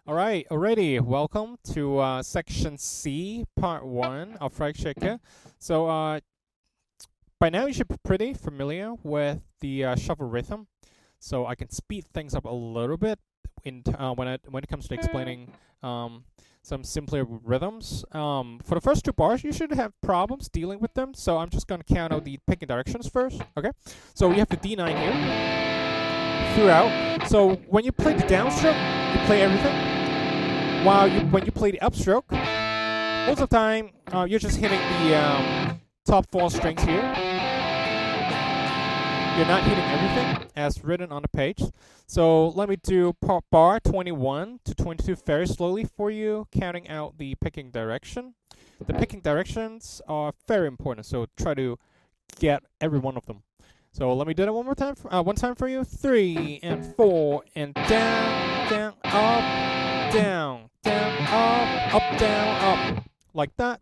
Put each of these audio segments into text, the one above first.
Alright, already welcome to section C, part 1 of Freischaker. So by now you should be pretty familiar with the shuffle rhythm. So I can speed things up a little bit when it comes to explaining some simpler rhythms. For the first two bars, you should have problems dealing with them. So I'm just going to count out the picking directions first. Okay, so we have the D9 here throughout. So when you play the downstroke, you play everything. While when you play the upstroke, most of the time you're just hitting the top 4 strings here. You're not hitting everything as written on the page. So let me do bar 21 to 22 very slowly for you, counting out the picking direction. The picking directions are very important, so try to get every one of them. So let me do that one time for you. 3 and 4 and down, down, up, down, down, up, down, up, like that.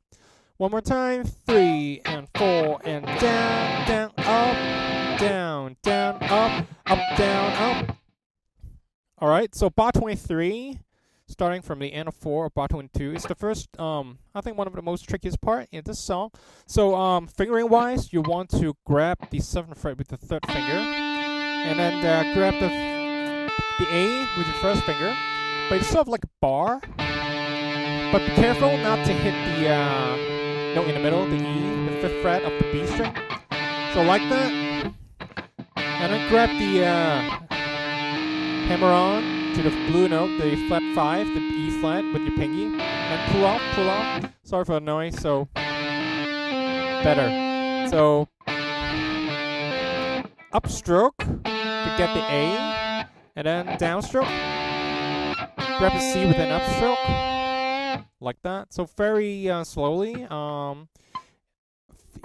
One more time. 3 and 4 and down, down, up, down, down, up, down, up. All right. So bar 23, starting from the end of 4 of bar 22, is the first. I think one of the most trickiest part in this song. So fingering wise, you want to grab the 7th fret with the 3rd finger, and then grab the A with your 1st finger. But it's sort of like a bar. But be careful not to hit the note in the middle, the E, the 5th fret of the B string. So like that. And then grab the hammer on to the blue note, the flat 5, the E flat with your pinky. And pull off. Sorry for the noise, so better. So upstroke to get the A, and then downstroke. Grab the C with an upstroke, like that. So very slowly.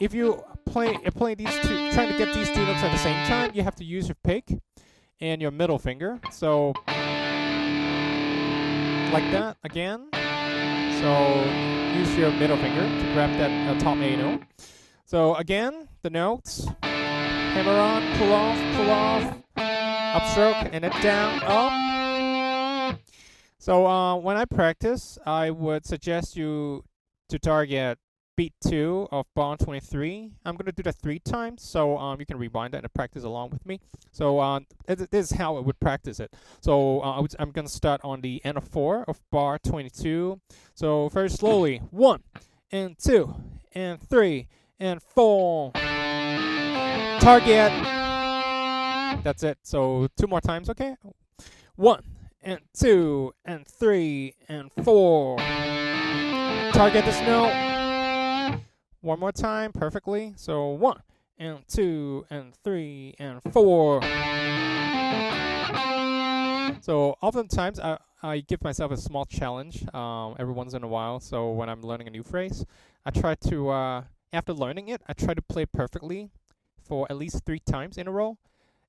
If you play these two, trying to get these two notes at the same time, you have to use your pick and your middle finger. So like that again. So use your middle finger to grab that top A note. So again, the notes. Hammer on, pull off, upstroke, and then down, up. So when I practice, I would suggest you to target beat 2 of bar 23. I'm going to do that 3 times, so you can rewind that and practice along with me. So this is how I would practice it. So I'm going to start on the end of 4 of bar 22. So very slowly, 1 and 2 and 3 and 4. Target. That's it. So 2 more times, okay? 1 and 2 and 3 and 4. Target this note. 1 more time perfectly. So 1 and 2 and 3 and 4. So oftentimes I give myself a small challenge every once in a while. So when I'm learning a new phrase, I try to after learning it, I try to play perfectly for at least 3 times in a row.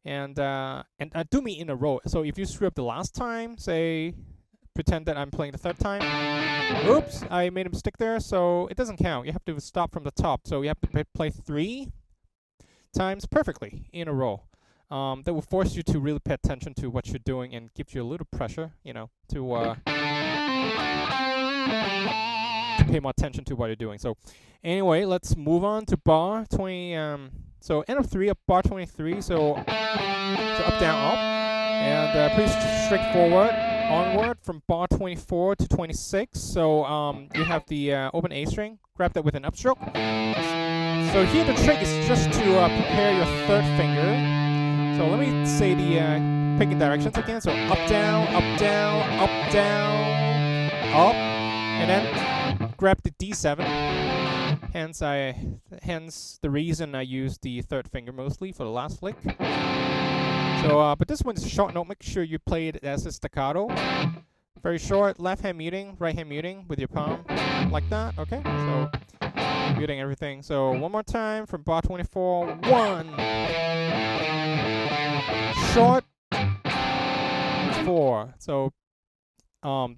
And do me in a row. So if you screw up the last time, say, pretend that I'm playing the 3rd time. Oops, I made a mistake there, so it doesn't count. You have to start from the top. So you have to play 3 times perfectly in a row. That will force you to really pay attention to what you're doing and gives you a little pressure, to pay more attention to what you're doing. So anyway, let's move on to bar 20. So end of 3 of bar 23. So up, down, up, and pretty straightforward. Onward from bar 24 to 26. So you have the open A string. Grab that with an upstroke. So here the trick is just to prepare your 3rd finger. So let me say the picking directions again. So up, down, up, down, up, down, up, and then grab the D7. Hence the reason I use the 3rd finger mostly for the last lick. So, but this one's a short note. Make sure you play it as a staccato. Very short, left hand muting, right hand muting with your palm, like that. Okay, so muting everything. So 1 more time from bar 24. 1, short, 4. So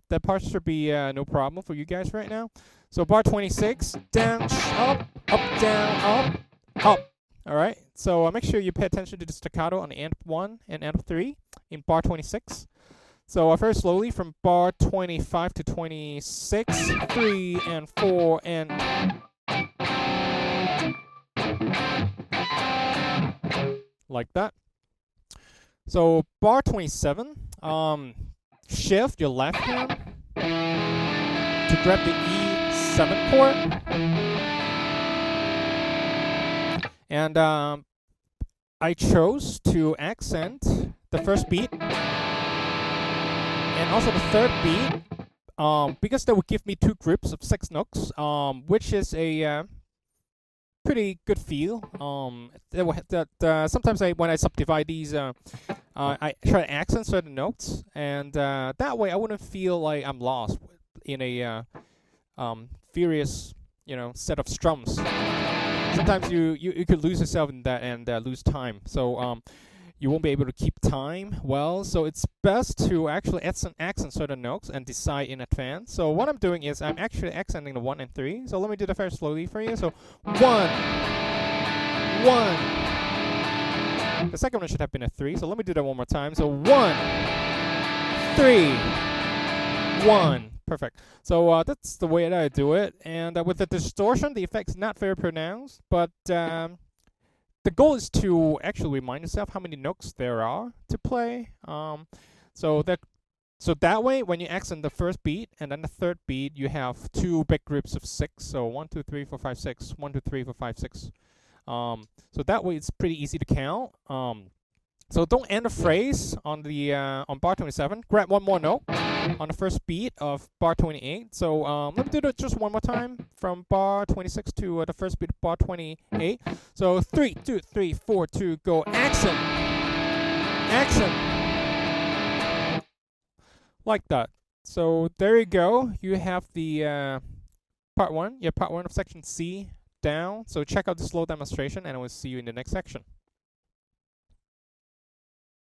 that part should be no problem for you guys right now. So bar 26, down, up, down, up. All right, so make sure you pay attention to the staccato on the end 1 and end 3 in bar 26. So very slowly from bar 25 to 26, 3 and 4 and like that. So bar 27, shift your left hand to grab the E7 chord, and I chose to accent the first beat and also the third beat, because that would give me 2 groups of 6 notes, which is a pretty good feel. Sometimes when I subdivide these, I try to accent certain notes, and that way I wouldn't feel like I'm lost in a furious, set of strums. Sometimes you could lose yourself in that and lose time. So you won't be able to keep time well. So it's best to actually accent certain notes and decide in advance. So what I'm doing is I'm actually accenting the 1 and 3. So let me do that very slowly for you. So 1, 1. The second one should have been a 3. So let me do that one more time. So 1, 3, 1. Perfect. So that's the way that I do it. And with the distortion, the effect's not very pronounced, but the goal is to actually remind yourself how many notes there are to play. So that way, when you accent the first beat and then the third beat, you have 2 big groups of 6. So 1, 2, 3, 4, 5, 6. 1, 2, 3, 4, 5, 6. So that way, it's pretty easy to count. So don't end a phrase on the on bar 27. Grab one more note on the first beat of bar 28. So let me do that just one more time from bar 26 to the first beat of bar 28. So 3, 2, 3, 4, 2, go. Accent, accent, like that. So there you go. You have the part 1. Yeah, part 1 of section C down. So check out the slow demonstration, and I will see you in the next section.